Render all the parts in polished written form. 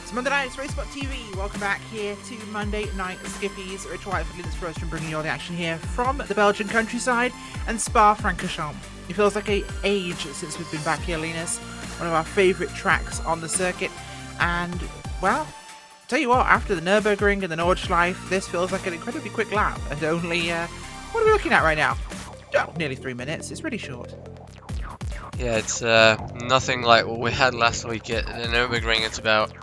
It's Monday night, it's RaceSpotTV. Welcome back here to Monday Night Skippys. Rich White for Linus Brostrom bringing you all the action here from the Belgian countryside and Spa-Francorchamps. It feels like an age since we've been back here, Linus. One of our favourite tracks on the circuit. And, well, tell you what, after the Nürburgring and the Nordschleife, this feels like an incredibly quick lap. And only, what are we looking at right now? Oh, nearly 3 minutes. It's really short. Yeah, it's nothing like what we had last week at the Nürburgring. It's about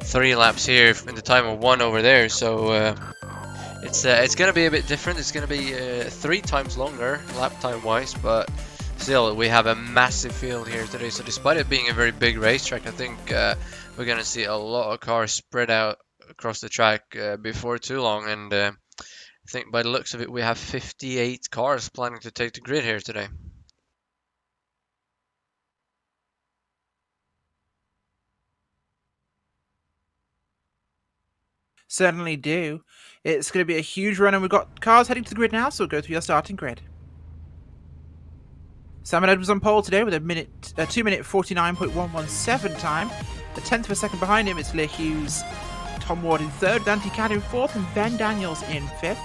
3 laps here in the time of 1 over there, so it's gonna be a bit different. It's gonna be 3 times longer lap time wise, but still we have a massive field here today. So despite it being a very big racetrack, I think we're gonna see a lot of cars spread out across the track before too long, and I think by the looks of it we have 58 cars planning to take the grid here today. Certainly do. It's going to be a huge run, and we've got cars heading to the grid now, so we'll go through your starting grid. Simon Edwards on pole today with a 2 minute 49.117 time. A tenth of a second behind him is Leigh Hughes. Tom Ward in third, Dante Cad in fourth, and Ben Daniels in fifth.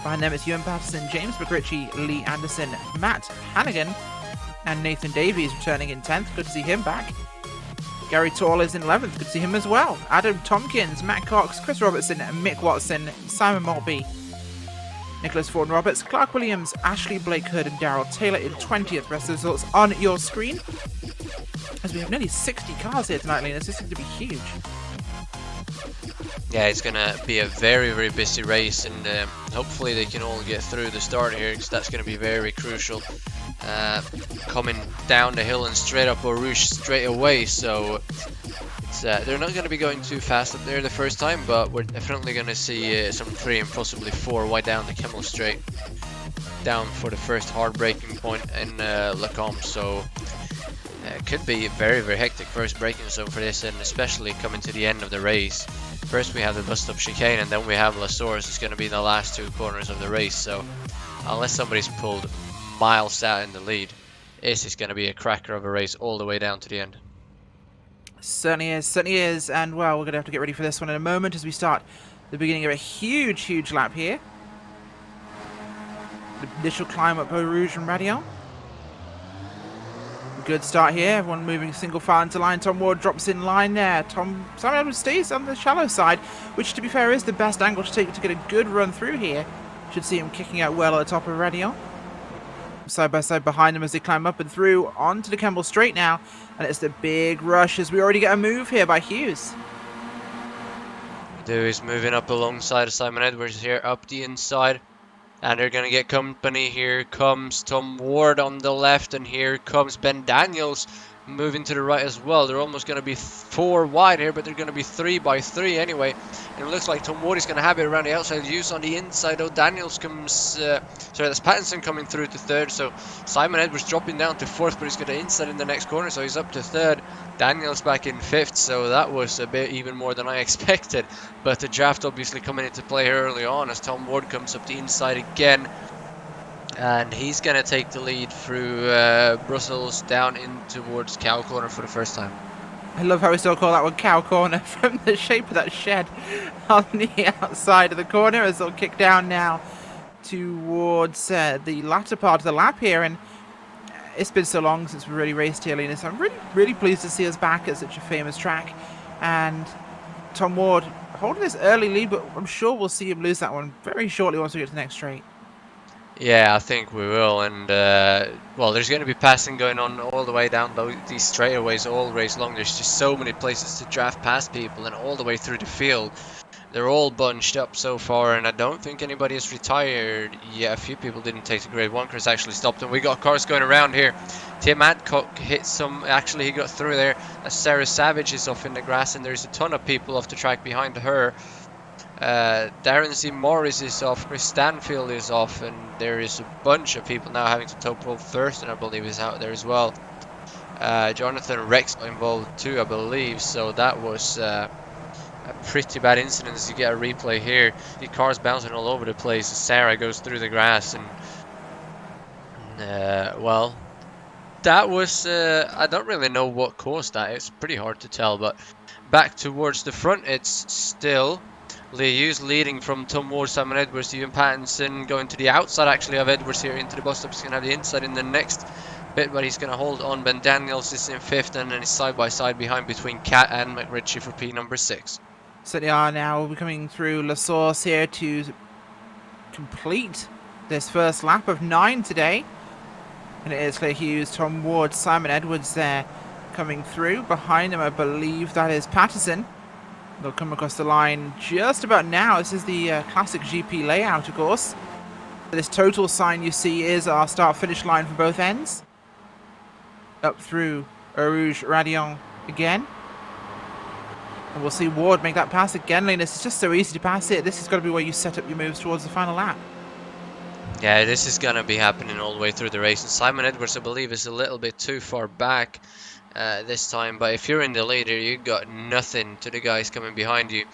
Behind them it's Ewan Patterson, James McRitchie, Lee Anderson, Matt Hannigan, and Nathan Davies returning in 10th. Good to see him back. Gary Tall is in 11th. Good to see him as well. Adam Tompkins, Matt Cox, Chris Robertson, Mick Watson, Simon Maltby, Nicholas Ford Roberts, Clark Williams, Ashley Blake Hood, and Darrell Taylor in 20th. Rest of the results on your screen. As we have nearly 60 cars here tonight, Linus. This is going to be huge. Yeah, it's gonna be a very, very busy race, and hopefully they can all get through the start here, because that's gonna be very crucial. Coming down the hill and straight up Eau Rouge straight away, so it's, they're not gonna be going too fast up there the first time, but we're definitely gonna see some 3 and possibly 4 wide down the Kemmel Straight, down for the first hard braking point in Le Combe. So it could be a very, very hectic first braking zone for this, and especially coming to the end of the race. First we have the bus stop chicane, and then we have La Source. It's going to be the last 2 corners of the race, so unless somebody's pulled miles out in the lead, this is going to be a cracker of a race all the way down to the end. Certainly is, and well, we're going to have to get ready for this one in a moment as we start the beginning of a huge lap here. The initial climb up Eau Rouge and Radion. Good start here, everyone moving single file into line. Tom Ward drops in line there. Simon Edwards stays on the shallow side, which to be fair is the best angle to take to get a good run through here. Should see him kicking out well at the top of Radion. Side by side behind them as they climb up and through onto the Kemmel Straight now. And it's the big rush as we already get a move here by Hughes. He's moving up alongside of Simon Edwards here up the inside. And they're going to get company. Here comes Tom Ward on the left, and here comes Ben Daniels moving to the right as well. They're almost going to be 4 wide here, but they're going to be 3 by 3 anyway. And it looks like Tom Ward is going to have it around the outside. Hughes on the inside, though. Daniels comes, sorry, that's Pattinson coming through to 3rd. So Simon Edwards dropping down to 4th, but he's got to inside in the next corner, so he's up to 3rd. Daniels back in 5th, so that was a bit even more than I expected. But the draft obviously coming into play early on as Tom Ward comes up the inside again. And he's going to take the lead through Brussels down in towards Cow Corner for the first time. I love how we still call that one Cow Corner from the shape of that shed on the outside of the corner as they'll kick down now towards the latter part of the lap here. And it's been so long since we really raced here, Linus. I'm really pleased to see us back at such a famous track. And Tom Ward holding this early lead, but I'm sure we'll see him lose that one very shortly once we get to the next straight. Yeah, I think we will, and well, there's going to be passing going on all the way down these straightaways all race long. There's just so many places to draft past people, and all the way through the field. They're all bunched up so far, and I don't think anybody has retired. Yeah, a few people didn't take the grade. One car's actually stopped, and we got cars going around here. Tim Adcock hit some, actually he got through there. Sarah Savage is off in the grass, and there's a ton of people off the track behind her. Darren C. Morris is off, Chris Stanfield is off, and there is a bunch of people now having to tow Paul Thurston, I believe, is out there as well. Jonathan Rex got involved too, I believe, so that was a pretty bad incident as you get a replay here. The car's bouncing all over the place as Sarah goes through the grass, and well, that was, I don't really know what caused that, it's pretty hard to tell, but back towards the front, it's still Lee Hughes leading from Tom Ward, Simon Edwards, Ewan Pattinson going to the outside actually of Edwards here into the bus stop. He's going to have the inside in the next bit, but he's going to hold on. Ben Daniels is in 5th, and then he's side by side behind between Cat and McRitchie for P number 6. So they are now coming through La Source here to complete this first lap of 9 today. And it is Lee Hughes, Tom Ward, Simon Edwards there coming through. Behind them, I believe that is Patterson. They'll come across the line just about now. This is the classic GP layout, of course. This total sign you see is our start-finish line for both ends. Up through Eau Rouge Radion again. And we'll see Ward make that pass again. Linus, it's just so easy to pass it. This has got to be where you set up your moves towards the final lap. Yeah, this is going to be happening all the way through the race. And Simon Edwards, I believe, is a little bit too far back this time. But if you're in the leader, you've got nothing to the guys coming behind you.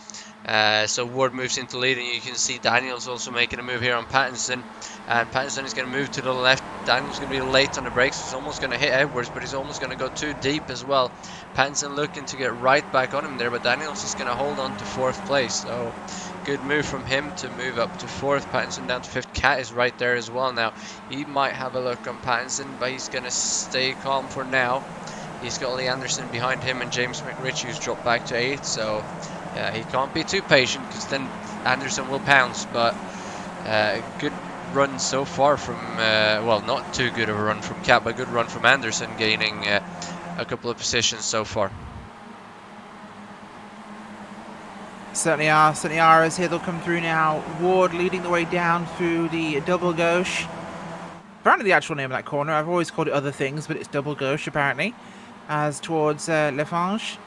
So Ward moves into lead, and you can see Daniels also making a move here on Pattinson. And Pattinson is going to move to the left. Daniels going to be late on the brakes. He's almost going to hit Edwards, but he's almost going to go too deep as well. Pattinson looking to get right back on him there, but Daniels is going to hold on to 4th place. So good move from him to move up to 4th. Pattinson down to 5th. Cat is right there as well now. He might have a look on Pattinson, but he's going to stay calm for now. He's got Lee Anderson behind him and James McRitchie, who's dropped back to 8th. So he can't be too patient, because then Anderson will pounce. But good run so far from, well, not too good of a run from Cat, but a good run from Anderson, gaining a couple of positions so far. Certainly are as here they'll come through now. Ward leading the way down through the double gauche. Apparently the actual name of that corner, I've always called it other things, but it's double gauche apparently. As towards Lefange.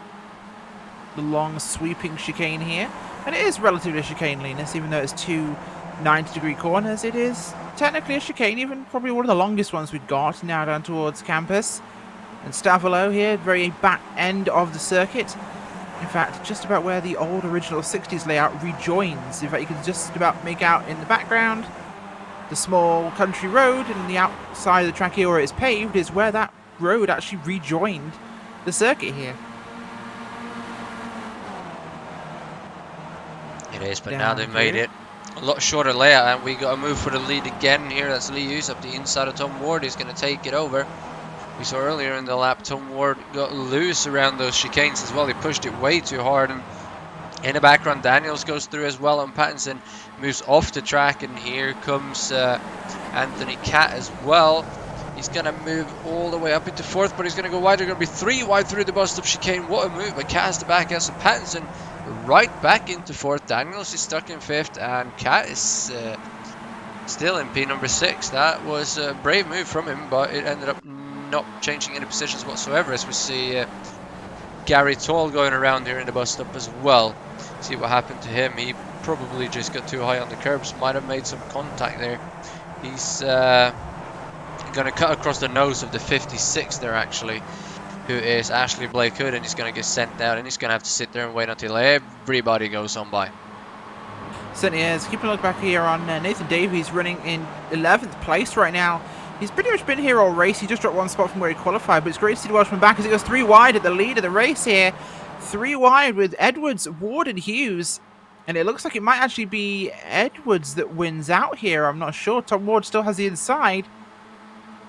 The long sweeping chicane here. And it is relatively a chicane, Linus, even though it's 2 90-degree corners. It is technically a chicane, even probably one of the longest ones we've got now down towards campus. And Stavolo here, very back end of the circuit. In fact, just about where the old original 60s layout rejoins. In fact, you can just about make out in the background the small country road, and the outside of the track here where it's paved is where that road actually rejoined the circuit here. It is, but now they've made it a lot shorter layout, and we got a move for the lead again here. That's Lee Hughes up the inside of Tom Ward. He's going to take it over. We saw earlier in the lap Tom Ward got loose around those chicanes as well. He pushed it way too hard, and in the background Daniels goes through as well, and Pattinson moves off the track, and here comes Anthony Cat as well. He's going to move all the way up into 4th, but he's going to go wide. They're going to be 3 wide through the bus stop chicane. What a move, but Cat has to back out, so Pattinson right back into 4th. Daniels is stuck in 5th, and Cat is still in P number 6. That was a brave move from him, but it ended up not changing any positions whatsoever, as we see Gary Toll going around here in the bus stop as well. See what happened to him. He probably just got too high on the curbs, might have made some contact there. He's going to cut across the nose of the 56 there actually, who is Ashley Blake Hood, and he's going to get sent out, and he's going to have to sit there and wait until everybody goes on by. Certainly is. Keeping a look back here on Nathan Davies, running in 11th place right now. He's pretty much been here all race. He just dropped 1 spot from where he qualified, but it's great to see the Welshman back as he goes 3 wide at the lead of the race here. 3 wide with Edwards, Ward and Hughes. And it looks like it might actually be Edwards that wins out here. I'm not sure. Tom Ward still has the inside.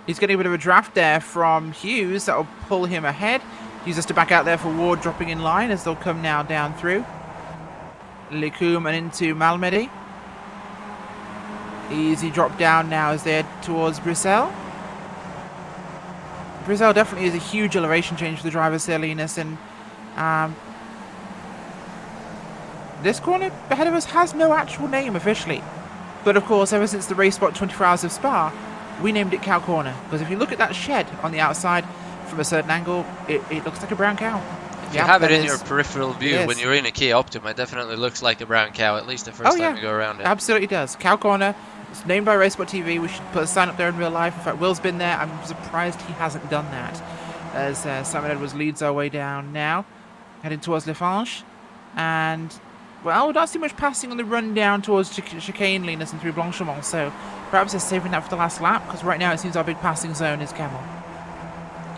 He's getting a bit of a draft there from Hughes. That'll pull him ahead. Hughes has to back out there for Ward dropping in line as they'll come now down through Licum and into Malmedy. Easy drop down now as they head towards Brissell. Brissell definitely is a huge elevation change for the drivers here, Linus, and this corner ahead of us has no actual name officially. But of course, ever since the race spot 24 Hours of Spa, we named it Cow Corner, because if you look at that shed on the outside from a certain angle, it looks like a brown cow. If you have it in your peripheral view when you're in a Kia Optima, it definitely looks like a brown cow, at least the first time you go around it. Absolutely does. Cow Corner. It's named by RaceSpotTV. We should put a sign up there in real life. In fact, Will's been there. I'm surprised he hasn't done that. As Simon Edwards leads our way down now, heading towards Lefange. And, well, we don't see much passing on the run down towards Chicane, Linus, and through Blanchemont. So perhaps they're saving that for the last lap, because right now it seems our big passing zone is Camel.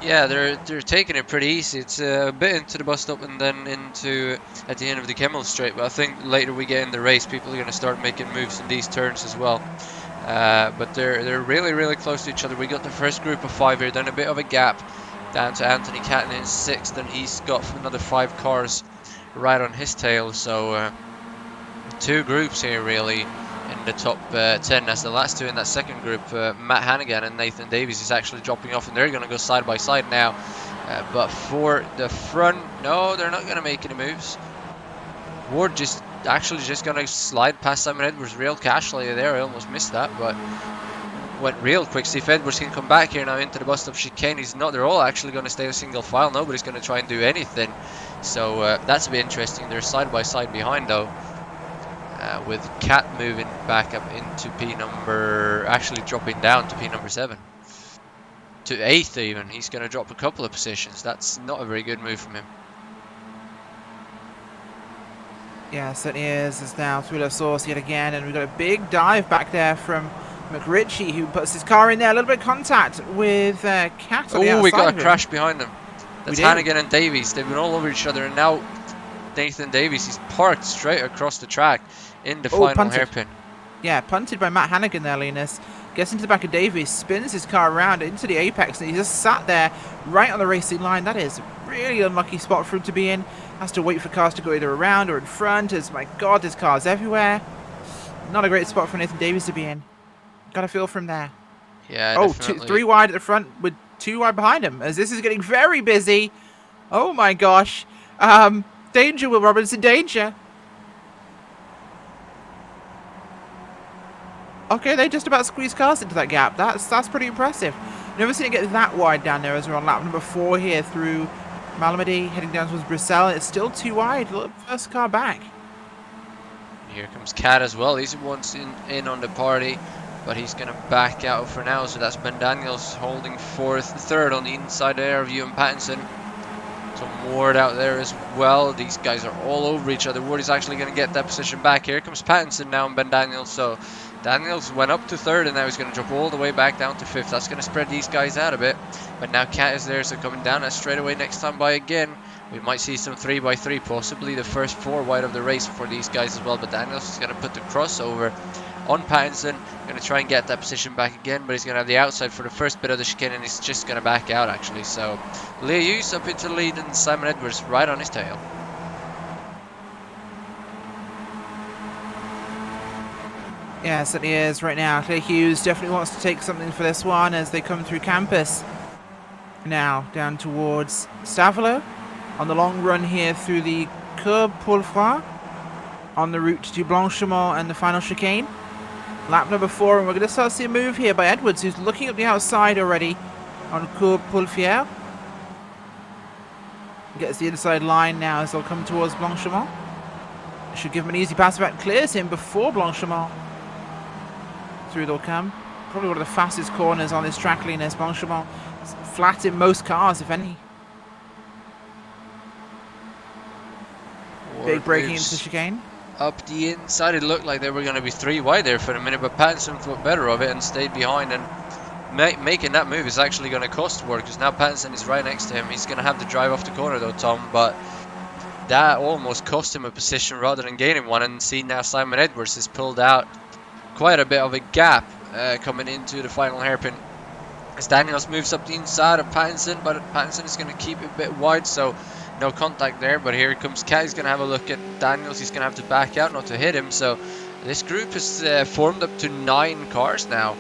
Yeah, they're taking it pretty easy. It's a bit into the bus stop and then into at the end of the Kemmel straight. But I think later we get in the race, people are going to start making moves in these turns as well. But they're really close to each other. We got the first group of 5 here, then a bit of a gap down to Anthony Catton in 6th, and he's got another 5 cars right on his tail. So 2 groups here really in the top 10. As the last 2 in that second group, Matt Hannigan and Nathan Davies is actually dropping off, and they're going to go side by side now. But for the front, no, they're not going to make any moves. Ward just going to slide past Simon Edwards real casually there. I almost missed that, but went real quick. See if Edwards can come back here now into the bus stop chicane. He's not. They're all actually going to stay a single file. Nobody's going to try and do anything. So that's a bit interesting. They're side by side behind though. With Cat moving back up into P number, actually dropping down to P number 7. To 8th even. He's going to drop a couple of positions. That's not a very good move from him. Yeah, certainly is. It's now through the source yet again, and we've got a big dive back there from McRitchie, who puts his car in there. A little bit of contact with Cat on the outside. Oh, we got a crash behind them. That's We Hannigan and Davies. They've been all over each other, and now Nathan Davies, he's parked straight across the track in the final punted. hairpin. Yeah, punted by Matt Hannigan there, Linus. Gets into the back of Davies, spins his car around into the apex, and he just sat there right on the racing line. That is a really unlucky spot for him to be in. Has to wait for cars to go either around or in front, as, my God, there's cars everywhere. Not a great spot for Nathan Davies to be in. Got a feel from there. Yeah, oh, definitely. 3 wide at the front with 2 wide behind him, as this is getting very busy. Oh my gosh. Danger, Will Robinson, danger. Okay, they just about squeezed cars into that gap. That's pretty impressive. Never seen it get that wide down there as we're on lap number 4 here through Malmedy, heading down towards Bruxelles. It's still too wide. Look, first car back. Here comes Cat as well. He's once in on the party, but he's going to back out for now. So that's Ben Daniels holding 3rd on the inside there of Ewan Pattinson. Some Ward out there as well. These guys are all over each other. Ward is actually going to get that position back. Here comes Pattinson now and Ben Daniels. So Daniels went up to 3rd, and now he's going to drop all the way back down to 5th. That's going to spread these guys out a bit. But now Cat is there, so coming down that straightaway next time by again. We might see some 3x3, possibly the first 4 wide of the race for these guys as well. But Daniels is going to put the crossover on Pattinson. Going to try and get that position back again, but he's going to have the outside for the first bit of the chicane, and he's just going to back out actually. So Leo Hughes up into the lead, and Simon Edwards right on his tail. Yeah, it certainly is right now. Clay Hughes definitely wants to take something for this one as they come through campus. Now down towards Stavelo on the long run here through the Courbe Paul-Froid on the route to Blanchemont and the final chicane. Lap number 4, and we're going to start to see a move here by Edwards, who's looking at the outside already on Courbe Paul-Froid. Gets the inside line now as they'll come towards Blanchemont. Should give him an easy pass back, clears him before Blanchemont. Through they'll come. Probably one of the fastest corners on this track, Linus. Blanchemont. It's flat in most cars, if any. Ward Big braking moves into the chicane. up the inside. It looked like they were going to be 3 wide there for a minute, but Pattinson thought better of it and stayed behind, and making that move is actually going to cost Ward, because now Pattinson is right next to him. He's going to have to drive off the corner though, Tom, but that almost cost him a position rather than gaining one. And see now Simon Edwards has pulled out quite a bit of a gap coming into the final hairpin as Daniels moves up the inside of Pattinson, but Pattinson is going to keep it a bit wide, so no contact there. But here comes Cat. He's going to have a look at Daniels. He's going to have to back out not to hit him. So this group has formed up to 9 cars now,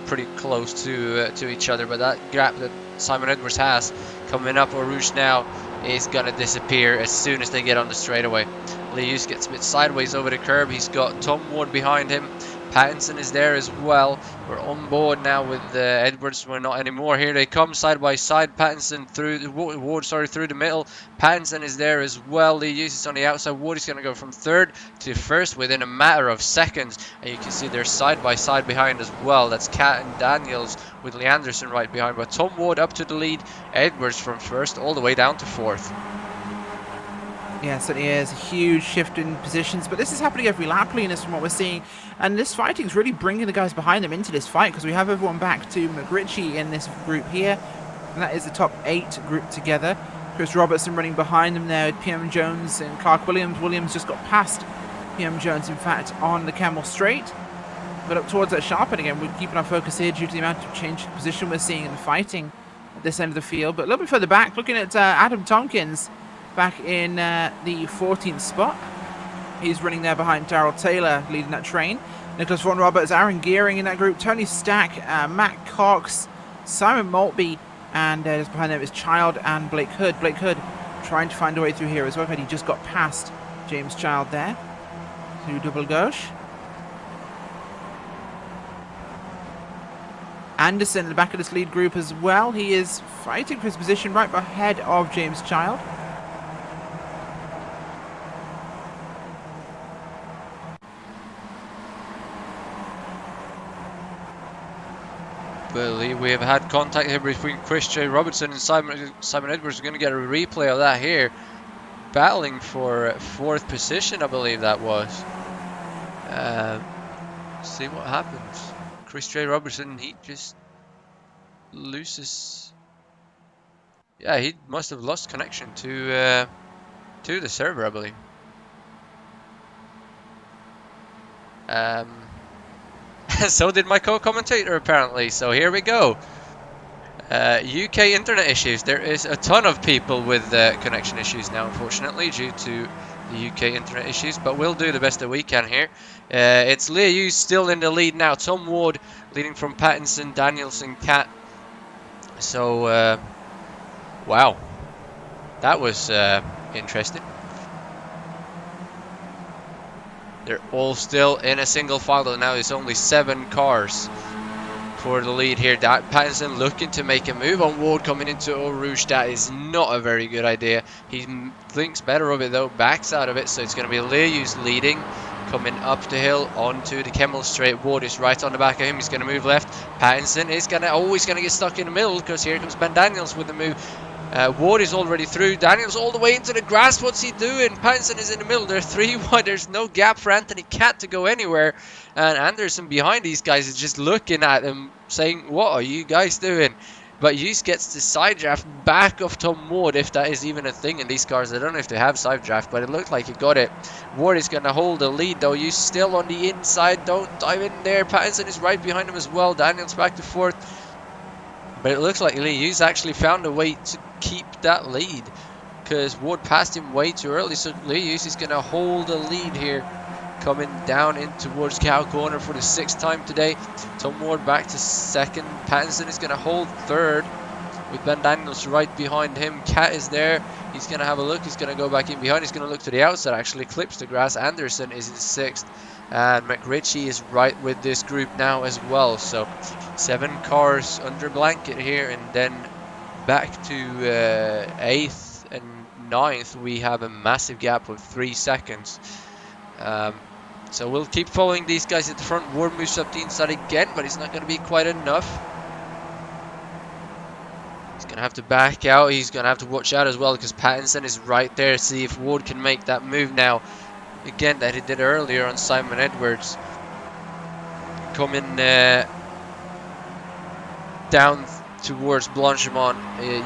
pretty close to each other, but that gap that Simon Edwards has coming up Eau Rouge now is going to disappear as soon as they get on the straightaway. Leus gets a bit sideways over the curb. He's got Tom Ward behind him. Pattinson is there as well. We're on board now with Edwards. We're not anymore. Here they come side by side. Pattinson through Ward, through the middle. Pattinson is there as well. Leus is on the outside. Ward is going to go from 3rd to 1st within a matter of seconds, and you can see they're side by side behind as well. That's Cat and Daniels with Lee Anderson right behind, but Tom Ward up to the lead. Edwards from 1st all the way down to 4th. Yeah, it certainly is a huge shift in positions, but this is happening every lap, Linus, from what we're seeing. And this fighting is really bringing the guys behind them into this fight, because we have everyone back to McRitchie in this group here. and that is the top 8 grouped together. Chris Robertson running behind them there with PM Jones and Clark Williams. Williams just got past PM Jones, in fact, on the Camel Straight. But up towards that sharp end again, we're keeping our focus here due to the amount of change of position we're seeing in the fighting at this end of the field. But a little bit further back, looking at Adam Tompkins back in the 14th spot. He's running there behind Darrell Taylor, leading that train. Nicholas Vaughan Roberts, Aaron Gearing in that group, Tony Stack, Matt Cox, Simon Maltby, and just behind them is Child and Blake Hood. Blake Hood trying to find a way through here as well, but he just got past James Child there to double gauche. Anderson in the back of this lead group as well. He is fighting for his position right ahead of James Child. Believe we have had contact here between Chris J. Robertson and Simon Edwards. We're going to get a replay of that here. Battling for 4th position, I believe that was. See what happens. Chris J. Robertson, he just loses. Yeah, he must have lost connection to the server, I believe. So did my co-commentator apparently. So here we go. UK internet issues. There is a ton of people with connection issues now, unfortunately, due to the UK internet issues, but we'll do the best that we can here. It's Leah Hughes still in the lead now. Tom Ward leading from Pattinson, Danielson, Cat. So, wow. That was interesting. They're all still in a single file though. Now it's only 7 cars for the lead here. Pattinson looking to make a move on Ward coming into Eau Rouge. That is not a very good idea. He thinks better of it though, backs out of it. So it's going to be Leah Hughes leading, coming up the hill onto the Kemmel Straight. Ward is right on the back of him. He's going to move left. Pattinson is always going to get stuck in the middle because here comes Ben Daniels with the move. Ward is already through. Daniels all the way into the grass. What's he doing? Pattinson is in the middle. They're 3 wide. There's no gap for Anthony Cat to go anywhere. And Anderson behind these guys is just looking at them saying, what are you guys doing? But Hughes gets the side draft back of Tom Ward, if that is even a thing in these cars. I don't know if they have side draft, but it looked like he got it. Ward is going to hold the lead though. Hughes still on the inside. Don't dive in there. Pattinson is right behind him as well. Daniels back to 4th. But it looks like Lee Hughes actually found a way to keep that lead, because Ward passed him way too early. So Lee Hughes is going to hold the lead here, coming down in towards Cow Corner for the 6th time today. Tom Ward back to 2nd. Pattinson is going to hold 3rd with Ben Daniels right behind him. Cat is there. He's going to have a look. He's going to go back in behind. He's going to look to the outside, actually clips the grass. Anderson is in 6th. And McRitchie is right with this group now as well. So 7 cars under blanket here, and then back to 8th and 9th we have a massive gap of 3 seconds. So we'll keep following these guys at the front. Ward moves up the inside again, but it's not going to be quite enough. He's going to have to back out. He's going to have to watch out as well, because Pattinson is right there. See if Ward can make that move now. Again, that he did earlier on Simon Edwards. Coming down towards Blanchimont.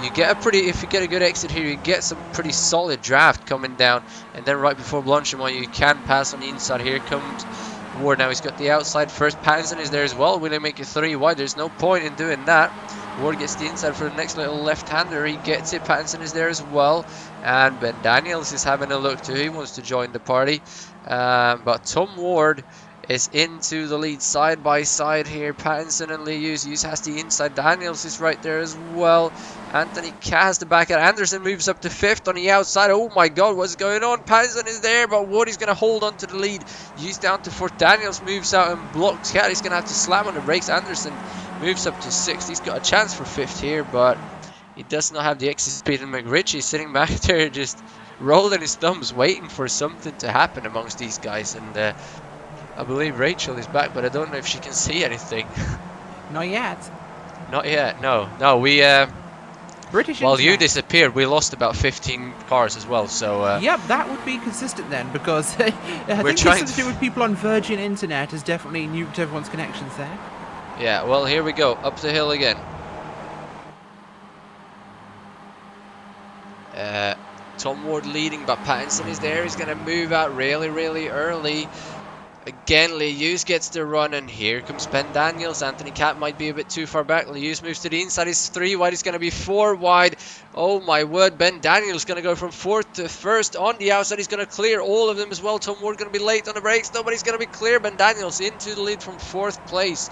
You get a pretty, if you get a good exit here, you get some pretty solid draft coming down. And then right before Blanchimont, you can pass on the inside. Here comes Ward. Now he's got the outside first. Pattinson is there as well. Will he make it 3 wide? There's no point in doing that. Ward gets the inside for the next little left-hander. He gets it. Pattinson is there as well. And Ben Daniels is having a look too. He wants to join the party. But Tom Ward is into the lead side by side here. Pattinson and Lee Hughes. Hughes has the inside. Daniels is right there as well. Anthony Cat has the back out. Anderson moves up to 5th on the outside. Oh my god, what's going on? Pattinson is there, but Ward is going to hold on to the lead. Hughes down to 4th. Daniels moves out and blocks Cat. He's going to have to slam on the brakes. Anderson moves up to 6th. He's got a chance for 5th here, but he does not have the exit speed. And McRitchie sitting back there just rolling his thumbs, waiting for something to happen amongst these guys. And I believe Rachel is back, but I don't know if she can see anything. Not yet. Not yet, no. No, we... British while Internet. you disappeared, we lost about 15 cars as well, so... Yep, that would be consistent then, because I think trying to do with people on Virgin Internet has definitely nuked everyone's connections there. Yeah, well, here we go. Up the hill again. Tom Ward leading, but Pattinson is there. He's going to move out really, really early. Again, Lee Hughes gets the run, and here comes Ben Daniels. Anthony Cat might be a bit too far back. Lee Hughes moves to the inside. He's 3 wide. He's going to be 4 wide. Oh my word. Ben Daniels going to go from 4th to 1st on the outside. He's going to clear all of them as well. Tom Ward going to be late on the brakes. Nobody's going to be clear. Ben Daniels into the lead from 4th place.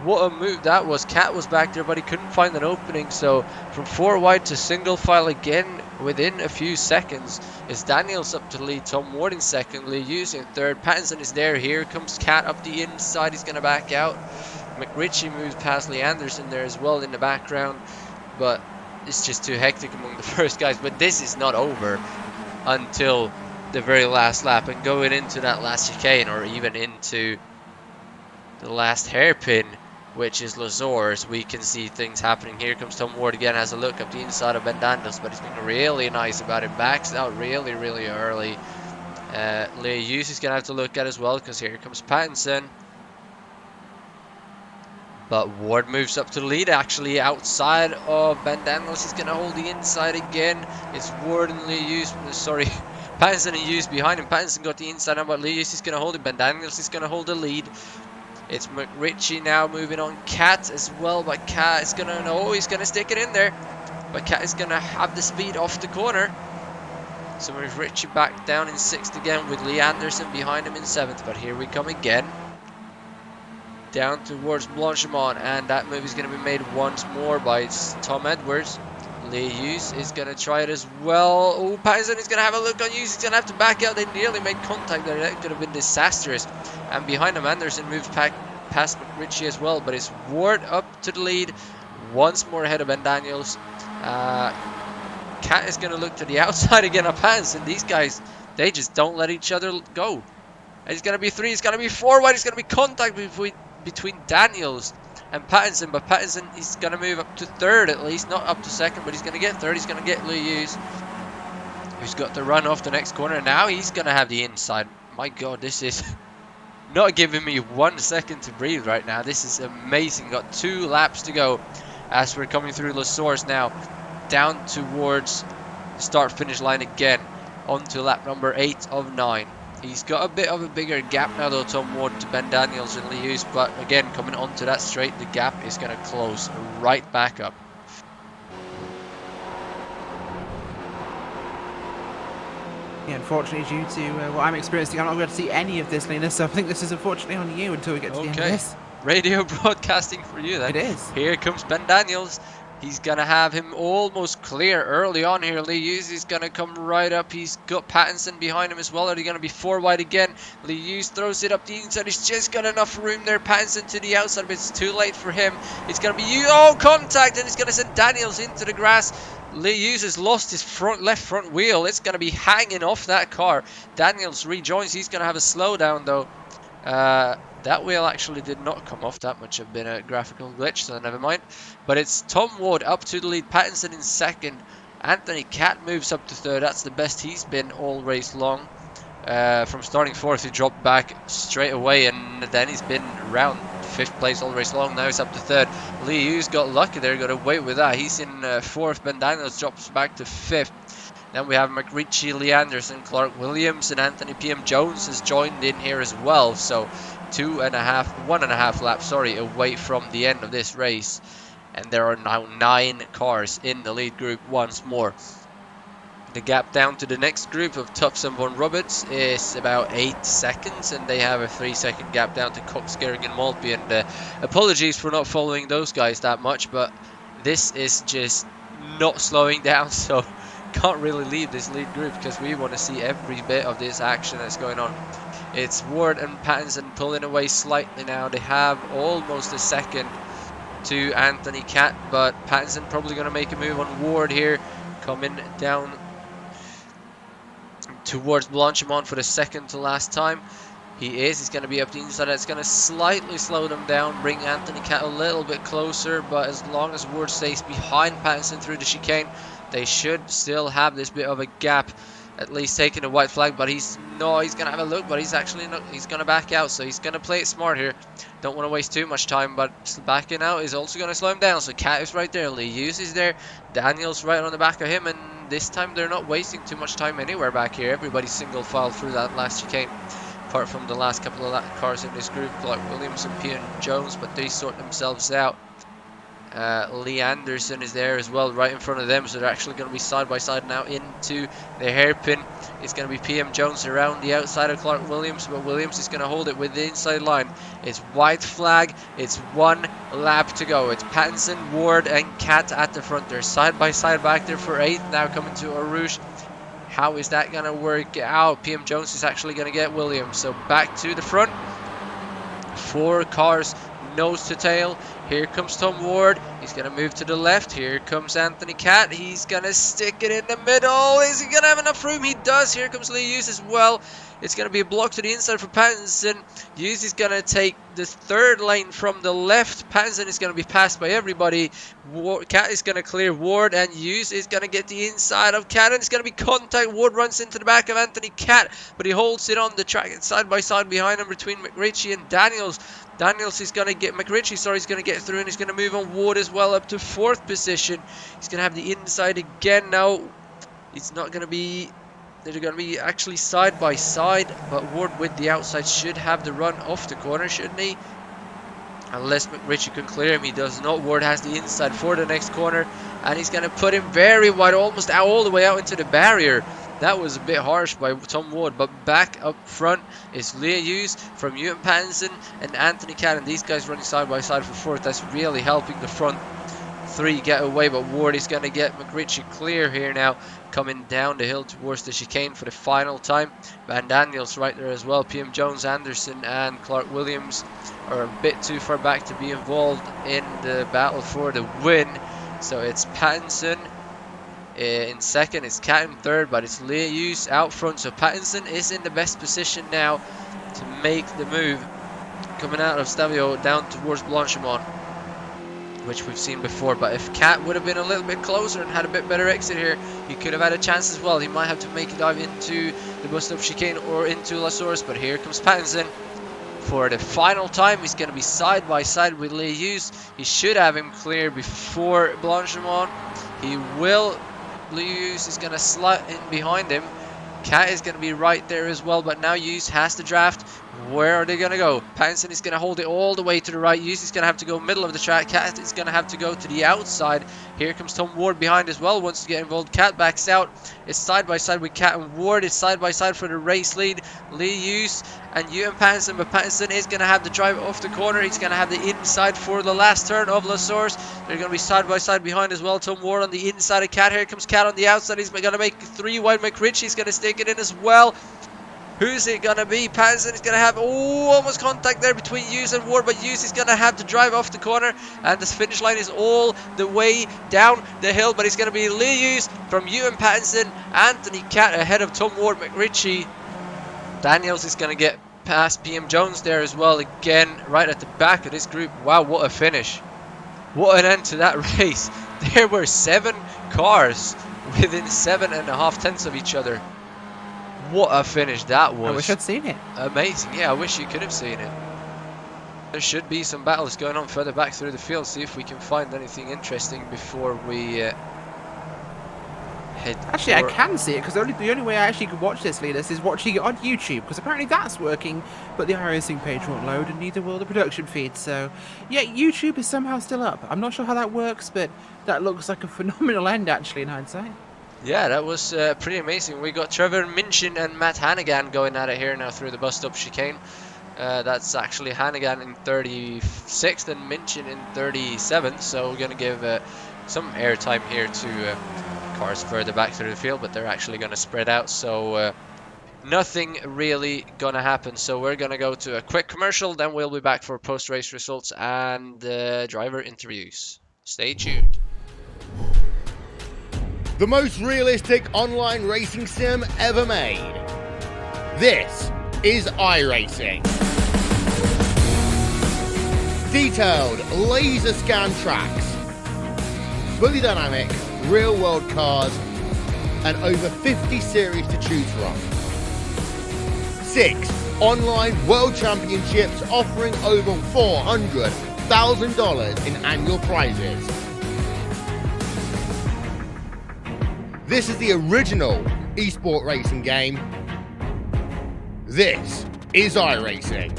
What a move that was. Cat was back there, but he couldn't find an opening. So from 4 wide to single file again within a few seconds. Is Daniels up to the lead. Tom Ward in 2nd. Lee Hughes in 3rd. Pattinson is there. Here comes Cat up the inside. He's going to back out. McRitchie moves past Lee Anderson there as well in the background. But it's just too hectic among the first guys. But this is not over until the very last lap. And going into that last chicane, or even into the last hairpin, which is Lazores, we can see things happening. Here comes Tom Ward again, has a look up the inside of Ben Daniels, but he's been really nice about it. Backs out really, really early. Lee Hughes is going to have to look at as well, because here comes Pattinson. But Ward moves up to the lead, actually outside of Ben Daniels. He's going to hold the inside again. It's Ward and Lee Hughes, sorry, Pattinson and Hughes behind him. Pattinson got the inside, but Lee Hughes is going to hold it. Ben Daniels is going to hold the lead. It's McRitchie now moving on Cat as well, but Cat is going to, no, he's going to stick it in there. But Cat is going to have the speed off the corner. So McRitchie back down in 6th again with Lee Anderson behind him in 7th. But here we come again. Down towards Blanchimont, and that move is going to be made once more by Tom Edwards. Lee Hughes is going to try it as well. Oh, Pattinson is going to have a look on Hughes. He's going to have to back out. They nearly made contact there. That could have been disastrous. And behind him, Anderson moves past McRitchie as well. But it's Ward up to the lead. Once more ahead of Ben Daniels. Cat is going to look to the outside again of Pattinson. These guys, they just don't let each other go. And he's going to be 3. He's going to be 4 wide. He's going to be contact between Daniels and Pattinson, but Pattinson is going to move up to 3rd at least, not up to 2nd, but he's going to get 3rd. He's going to get Lee Hughes, who's got to run off the next corner. Now he's going to have the inside. My God, this is not giving me 1 second to breathe right now. This is amazing. Got 2 laps to go as we're coming through Lazores now, down towards the start-finish line again, onto lap number 8 of 9. He's got a bit of a bigger gap now though, Tom Ward, to Ben Daniels and Lee Hughes, but again, coming onto that straight, the gap is going to close right back up. Yeah, unfortunately, due to what I'm experiencing, I'm not going to see any of this, Lena, so I think this is unfortunately on you until we get to the end of this. Radio broadcasting for you then. It is. Here comes Ben Daniels. He's going to have him almost clear early on here. Lee Hughes is going to come right up. He's got Pattinson behind him as well. Are they going to be 4 wide again? Lee Hughes throws it up the inside. He's just got enough room there. Pattinson to the outside, but it's too late for him. It's going to be, contact, and it's going to send Daniels into the grass. Lee Hughes has lost his left front wheel. It's going to be hanging off that car. Daniels rejoins. He's going to have a slowdown though. That wheel actually did not come off. That much have been a graphical glitch, so never mind. But it's Tom Ward up to the lead. Pattinson in 2nd. Anthony Cat moves up to 3rd. That's the best he's been all race long. From starting 4th, he dropped back straight away, and then he's been around 5th place all race long. Now he's up to 3rd. Lee Hughes got lucky there, got away with that. He's in 4th. Ben Daniels drops back to 5th. Then we have McRitchie, Lee Anderson, Clark Williams, and Anthony P.M. Jones has joined in here as well. So 1.5 laps, away from the end of this race. And there are now 9 cars in the lead group once more. The gap down to the next group of Tufts and Von Roberts is about 8 seconds, and they have a 3-second gap down to Cox, Gehrig and Maltby. And apologies for not following those guys that much, but this is just not slowing down, so can't really leave this lead group because we want to see every bit of this action that's going on. It's Ward and Pattinson pulling away slightly now. They have almost a second to Anthony Cat, but Pattinson probably going to make a move on Ward here, coming down towards Blanchimont for the second to last time. He's going to be up the inside. It's going to slightly slow them down, bring Anthony Cat a little bit closer, but as long as Ward stays behind Pattinson through the chicane, they should still have this bit of a gap. at least taking a white flag, but he's going to have a look, but he's actually not, he's going to back out, so he's going to play it smart here. Don't want to waste too much time, but backing out is also going to slow him down. So Cat is right there, Lee Hughes is there, Daniel's right on the back of him, and this time they're not wasting too much time anywhere back here. Everybody's single file through that last chicane, apart from the last couple of cars in this group, like Williams and P and Jones, but they sort themselves out. Lee Anderson is there as well, right in front of them, so they're actually going to be side by side now into the hairpin. It's going to be PM Jones around the outside of Clark Williams, but Williams is going to hold it with the inside line. It's white flag, it's 1 lap to go. It's Pattinson, Ward and Cat at the front. They're side by side back there for 8th, now coming to Arouche. How is that going to work out? PM Jones is actually going to get Williams, so back to the front. 4 cars nose to tail. Here comes Tom Ward. He's going to move to the left. Here comes Anthony Cat. He's going to stick it in the middle. Is he going to have enough room? He does. Here comes Lee Hughes as well. It's going to be a block to the inside for Pattinson. Hughes is going to take the 3rd lane from the left. Pattinson is going to be passed by everybody. Cat is going to clear Ward, and Hughes is going to get the inside of Cat, and it's going to be contact. Ward runs into the back of Anthony Cat, but he holds it on the track side by side behind him between McRitchie and Daniels. Daniels is going to get McRitchie, sorry, he's going to get through, and he's going to move on Ward as well up to 4th position. He's going to have the inside again now. It's not going to be, they're going to be actually side by side, but Ward with the outside should have the run off the corner, shouldn't he? Unless McRitchie can clear him. He does not. Ward has the inside for the next corner, and he's going to put him very wide, almost out, all the way out into the barrier. That was a bit harsh by Tom Ward, but back up front is Lee Hughes from Ewan Pattinson and Anthony Cat, and these guys running side by side for 4th. That's really helping the front 3 get away, but Ward is going to get McRitchie clear here now, coming down the hill towards the chicane for the final time. Van Daniels right there as well. PM Jones, Anderson and Clark Williams are a bit too far back to be involved in the battle for the win. So it's Pattinson in 2nd, it's Cat in 3rd, but it's Lee Hughes out front. So Pattinson is in the best position now to make the move coming out of Stabio down towards Blanchimont, which we've seen before. But if Cat would have been a little bit closer and had a bit better exit here, he could have had a chance as well. He might have to make a dive into the bus stop chicane or into La Source, but here comes Pattinson for the final time. He's going to be side by side with Lee Hughes. He should have him clear before Blanchimont. He will. Lee Hughes is going to slide in behind him. Cat is going to be right there as well, but now Hughes has the draft. Where are they going to go? Pattinson is going to hold it all the way to the right. Hughes is going to have to go middle of the track. Cat is going to have to go to the outside. Here comes Tom Ward behind as well. Wants to get involved. Cat backs out. It's side by side with Cat and Ward. It's side by side for the race lead. Lee Hughes and Ewan Pattinson, but Pattinson is going to have the drive off the corner. He's going to have the inside for the last turn of La Source. They're going to be side by side behind as well. Tom Ward on the inside of Cat. Here comes Cat on the outside. He's going to make 3 wide. McRitchie's going to stick it in as well. Who's it going to be? Pattinson is going to have almost contact there between Hughes and Ward, but Hughes is going to have to drive off the corner, and the finish line is all the way down the hill, but it's going to be Lee Hughes from Ewan Pattinson, Anthony Cat ahead of Tom Ward, McRitchie. Daniels is going to get past PM Jones there as well, again right at the back of this group. Wow, what a finish. What an end to that race. There were 7 cars within 7.5 tenths of each other. What a finish that was. I wish I'd seen it. Amazing. Yeah, I wish you could have seen it. There should be some battles going on further back through the field. See if we can find anything interesting before we head. Actually, I can see it because the only way I actually could watch this, Linus, is watching it on YouTube, because apparently that's working, but the iRacing page won't load, and neither will the production feed. So, yeah, YouTube is somehow still up. I'm not sure how that works, but that looks like a phenomenal end, actually, in hindsight. Yeah, that was pretty amazing. We got Trevor Minchin and Matt Hannigan going at it here now through the bus stop chicane. That's actually Hannigan in 36th and Minchin in 37th. So we're going to give some airtime here to cars further back through the field, but they're actually going to spread out. So nothing really going to happen. So we're going to go to a quick commercial. Then we'll be back for post-race results and driver interviews. Stay tuned. The most realistic online racing sim ever made. This is iRacing. Detailed laser scan tracks, fully dynamic real world cars, and over 50 series to choose from. 6 online world championships offering over $400,000 in annual prizes. This is the original esport racing game. This is iRacing.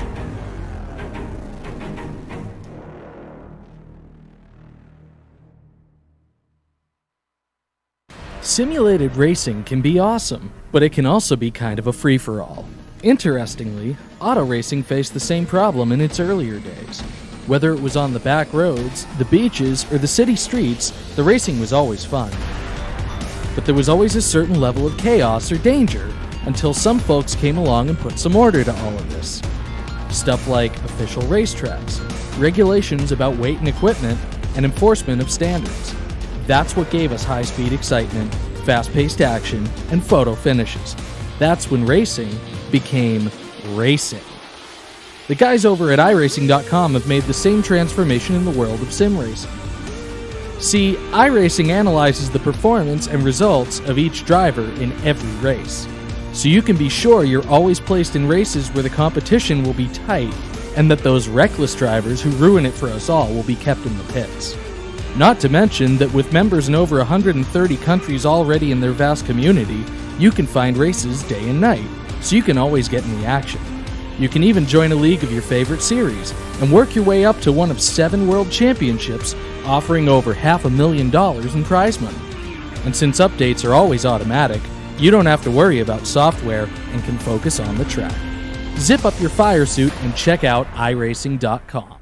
Simulated racing can be awesome, but it can also be kind of a free-for-all. Interestingly, auto racing faced the same problem in its earlier days. Whether it was on the back roads, the beaches, or the city streets, the racing was always fun. But there was always a certain level of chaos or danger, until some folks came along and put some order to all of this. Stuff like official racetracks, regulations about weight and equipment, and enforcement of standards. That's what gave us high-speed excitement, fast-paced action, and photo finishes. That's when racing became racing. The guys over at iRacing.com have made the same transformation in the world of sim racing. See, iRacing analyzes the performance and results of each driver in every race, so you can be sure you're always placed in races where the competition will be tight, and that those reckless drivers who ruin it for us all will be kept in the pits. Not to mention that with members in over 130 countries already in their vast community, you can find races day and night, so you can always get in the action. You can even join a league of your favorite series, and work your way up to one of 7 world championships, offering over $500,000 in prize money. And since updates are always automatic, you don't have to worry about software and can focus on the track. Zip up your fire suit and check out iRacing.com.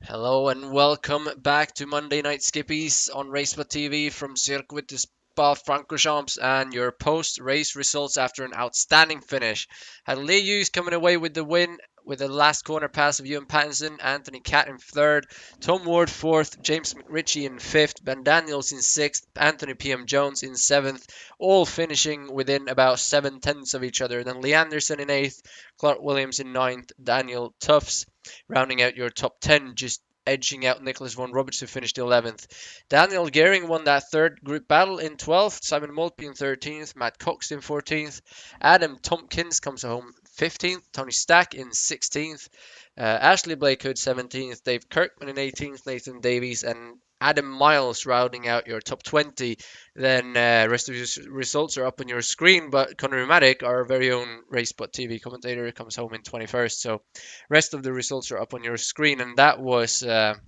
Hello and welcome back to Monday Night Skippies on RaceSpotTV from Circuit to Spa-Francorchamps and your post-race results after an outstanding finish. Had Lee Hughes coming away with the win with a last corner pass of Ewan Pattinson, Anthony Catt in 3rd, Tom Ward 4th, James McRitchie in 5th, Ben Daniels in 6th, Anthony P.M. Jones in 7th, all finishing within about 7/10 of each other. Then Lee Anderson in 8th, Clark Williams in 9th, Daniel Tufts rounding out your top 10, just edging out Nicholas Von Roberts, who finished 11th. Daniel Gehring won that 3rd group battle in 12th, Simon Maltby in 13th, Matt Cox in 14th, Adam Tompkins comes home 15th, Tony Stack in 16th, Ashley Blakehood 17th, Dave Kirkman in 18th, Nathan Davies and Adam Miles rounding out your top 20. Then rest of your results are up on your screen, but Conor Maddock, our very own RaceSpotTV commentator, comes home in 21st. So rest of the results are up on your screen, and that was the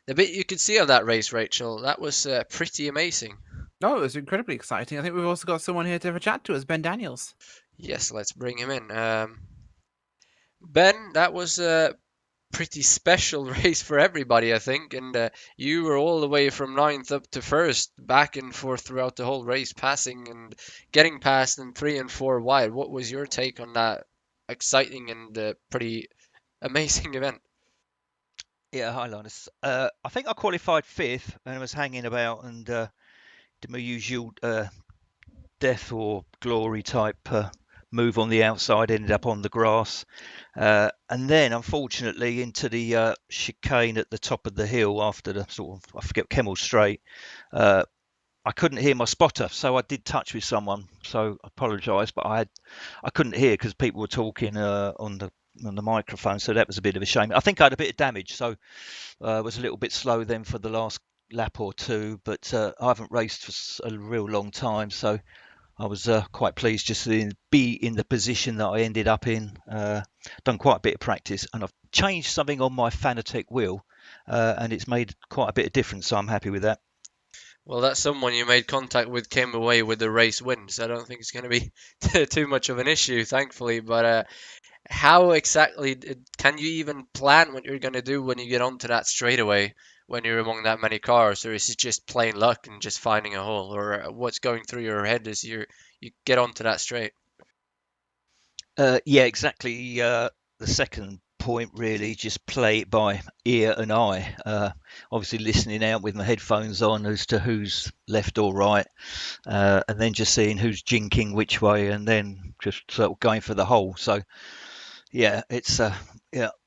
bit you could see of that race, Rachel. That was pretty amazing. Oh, it was incredibly exciting. I think we've also got someone here to have a chat to us, Ben Daniels. Yes, let's bring him in. Ben, that was a pretty special race for everybody, I think, and you were all the way from 9th up to 1st, back and forth throughout the whole race, passing and getting past in 3 and 4 wide. What was your take on that exciting and pretty amazing event? Yeah, hi Linus. I think I qualified 5th and I was hanging about and did my usual death or glory type move on the outside, ended up on the grass. And then, unfortunately, into the chicane at the top of the hill after the sort of, I forget, Kemmel Straight, I couldn't hear my spotter, so I did touch with someone. So I apologise, but I couldn't hear because people were talking on the microphone, so that was a bit of a shame. I think I had a bit of damage, so I was a little bit slow then for the last lap or two, but I haven't raced for a real long time, so I was quite pleased just to be in the position that I ended up in. Done quite a bit of practice, and I've changed something on my Fanatec wheel, and it's made quite a bit of difference, so I'm happy with that. Well, that's someone you made contact with came away with the race win, so I don't think it's going to be too much of an issue, thankfully. But how exactly can you even plan what you're going to do when you get onto that straightaway when you're among that many cars, or is it just plain luck and just finding a hole, or what's going through your head as you get onto that straight? Yeah, exactly. The second point, really, just play it by ear and eye. Obviously listening out with my headphones on as to who's left or right, and then just seeing who's jinking which way, and then just sort of going for the hole. So yeah, it's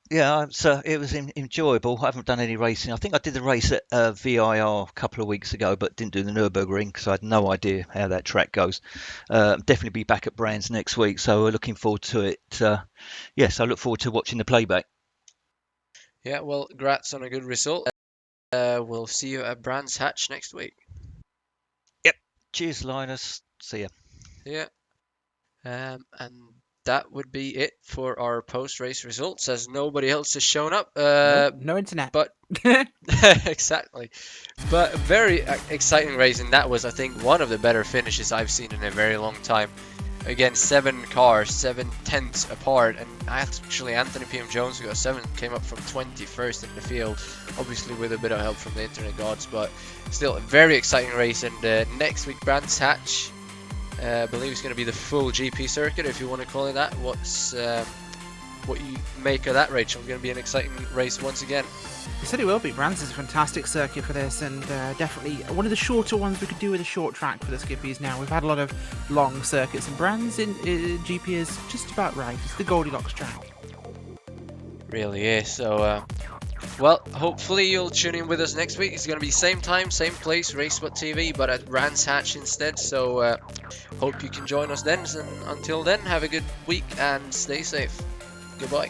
Yeah, so it was enjoyable. I haven't done any racing. I think I did the race at VIR a couple of weeks ago, but didn't do the Nürburgring because I had no idea how that track goes. Definitely be back at Brands next week, so we're looking forward to it. Yes, I look forward to watching the playback. Yeah, well, congrats on a good result. We'll see you at Brands Hatch next week. Yep. Cheers, Linus. See ya. Yeah. And that would be it for our post-race results, as nobody else has shown up. Nope, no internet. But exactly. But very exciting racing. That was, I think, one of the better finishes I've seen in a very long time. Again, 7 cars, 7/10 apart, and actually Anthony P.M. Jones, who got 7th, came up from 21st in the field, obviously with a bit of help from the internet gods, but still a very exciting race. And next week, Brands Hatch, I believe it's going to be the full GP circuit, if you want to call it that. What you make of that, Rachel? Going to be an exciting race once again. It said it will be. Brands is a fantastic circuit for this, and definitely one of the shorter ones we could do with a short track for the Skippys now. We've had a lot of long circuits, and Brands in GP is just about right. It's the Goldilocks track. Really is. So, well, hopefully you'll tune in with us next week. It's going to be same time, same place, RaceSpotTV, but at Brands Hatch instead. So, hope you can join us then. And until then, have a good week and stay safe. Goodbye.